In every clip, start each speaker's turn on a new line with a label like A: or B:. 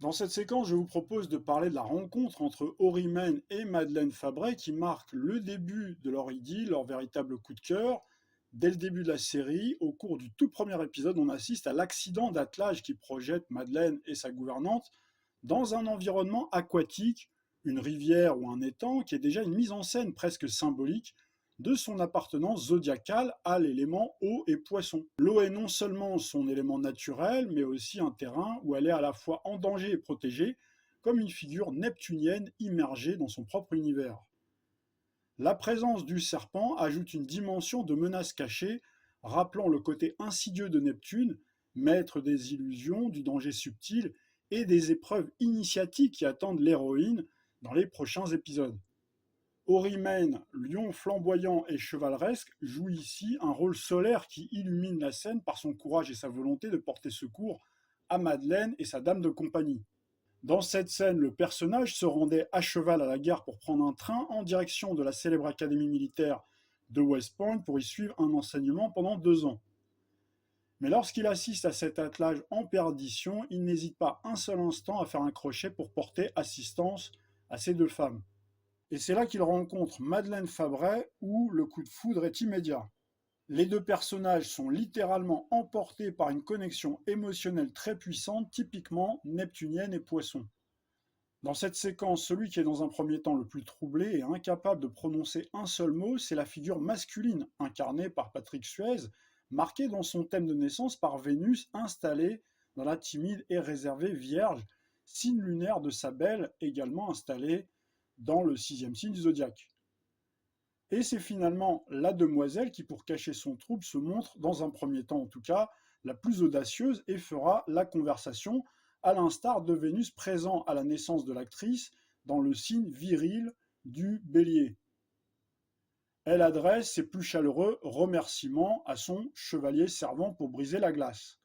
A: Dans cette séquence, je vous propose de parler de la rencontre entre Orihime et Madeleine Fabray qui marque le début de leur idylle, leur véritable coup de cœur. Dès le début de la série, au cours du tout premier épisode, on assiste à l'accident d'attelage qui projette Madeleine et sa gouvernante dans un environnement aquatique, une rivière ou un étang, qui est déjà une mise en scène presque symbolique de son appartenance zodiacale à l'élément eau et poisson. L'eau est non seulement son élément naturel, mais aussi un terrain où elle est à la fois en danger et protégée, comme une figure neptunienne immergée dans son propre univers. La présence du serpent ajoute une dimension de menace cachée, rappelant le côté insidieux de Neptune, maître des illusions, du danger subtil et des épreuves initiatiques qui attendent l'héroïne dans les prochains épisodes. Orihime, lion flamboyant et chevaleresque, joue ici un rôle solaire qui illumine la scène par son courage et sa volonté de porter secours à Madeleine et sa dame de compagnie. Dans cette scène, le personnage se rendait à cheval à la gare pour prendre un train en direction de la célèbre académie militaire de West Point pour y suivre un enseignement pendant 2 ans. Mais lorsqu'il assiste à cet attelage en perdition, il n'hésite pas un seul instant à faire un crochet pour porter assistance à ces deux femmes. Et c'est là qu'il rencontre Madeleine Fabray, où le coup de foudre est immédiat. Les deux personnages sont littéralement emportés par une connexion émotionnelle très puissante, typiquement neptunienne et poisson. Dans cette séquence, celui qui est dans un premier temps le plus troublé et incapable de prononcer un seul mot, c'est la figure masculine, incarnée par Patrick Suez, marquée dans son thème de naissance par Vénus installée dans la timide et réservée Vierge, signe lunaire de sa belle, également installée dans le 6e signe du zodiaque. Et c'est finalement la demoiselle qui, pour cacher son trouble, se montre, dans un premier temps en tout cas, la plus audacieuse et fera la conversation, à l'instar de Vénus présent à la naissance de l'actrice dans le signe viril du bélier. Elle adresse ses plus chaleureux remerciements à son chevalier servant pour briser la glace.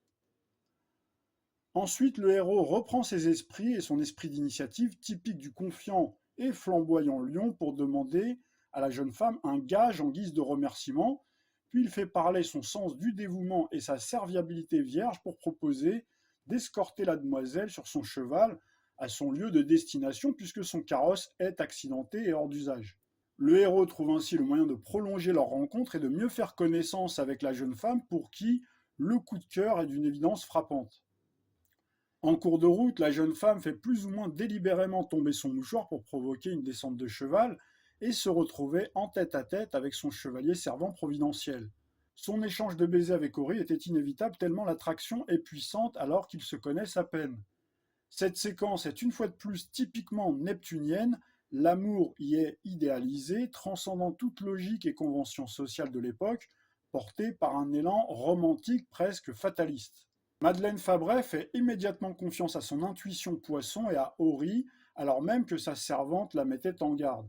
A: Ensuite, le héros reprend ses esprits et son esprit d'initiative typique du confiant et flamboyant lion pour demander à la jeune femme un gage en guise de remerciement, puis il fait parler son sens du dévouement et sa serviabilité vierge pour proposer d'escorter la demoiselle sur son cheval à son lieu de destination puisque son carrosse est accidenté et hors d'usage. Le héros trouve ainsi le moyen de prolonger leur rencontre et de mieux faire connaissance avec la jeune femme pour qui le coup de cœur est d'une évidence frappante. En cours de route, la jeune femme fait plus ou moins délibérément tomber son mouchoir pour provoquer une descente de cheval et se retrouver en tête-à-tête avec son chevalier servant providentiel. Son échange de baisers avec Ori était inévitable tellement l'attraction est puissante alors qu'ils se connaissent à peine. Cette séquence est une fois de plus typiquement neptunienne, l'amour y est idéalisé, transcendant toute logique et convention sociale de l'époque, porté par un élan romantique presque fataliste. Madeleine Fabray fait immédiatement confiance à son intuition poisson et à Ori, alors même que sa servante la mettait en garde.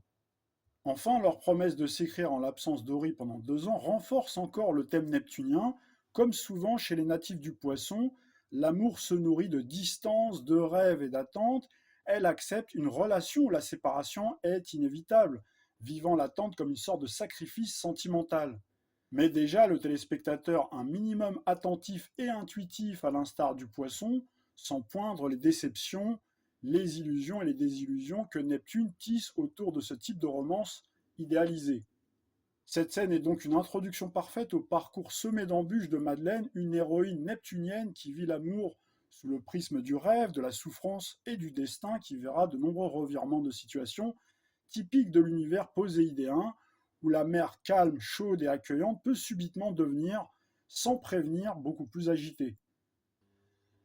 A: Enfin, leur promesse de s'écrire en l'absence d'Ori pendant 2 ans renforce encore le thème neptunien. Comme souvent chez les natifs du poisson, l'amour se nourrit de distance, de rêve et d'attente. Elle accepte une relation où la séparation est inévitable, vivant l'attente comme une sorte de sacrifice sentimental. Mais déjà, le téléspectateur, un minimum attentif et intuitif à l'instar du poisson, sans poindre les déceptions, les illusions et les désillusions que Neptune tisse autour de ce type de romance idéalisée. Cette scène est donc une introduction parfaite au parcours semé d'embûches de Madeleine, une héroïne neptunienne qui vit l'amour sous le prisme du rêve, de la souffrance et du destin, qui verra de nombreux revirements de situation typiques de l'univers poséidéen, où la mer calme, chaude et accueillante peut subitement devenir, sans prévenir, beaucoup plus agitée.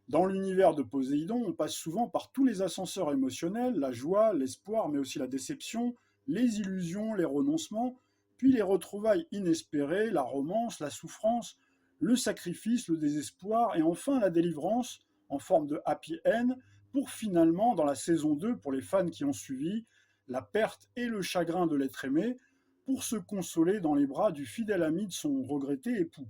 A: Dans l'univers de Poséidon, on passe souvent par tous les ascenseurs émotionnels, la joie, l'espoir, mais aussi la déception, les illusions, les renoncements, puis les retrouvailles inespérées, la romance, la souffrance, le sacrifice, le désespoir, et enfin la délivrance, en forme de happy end, pour finalement, dans la saison 2, pour les fans qui ont suivi, la perte et le chagrin de l'être aimé, pour se consoler dans les bras du fidèle ami de son regretté époux.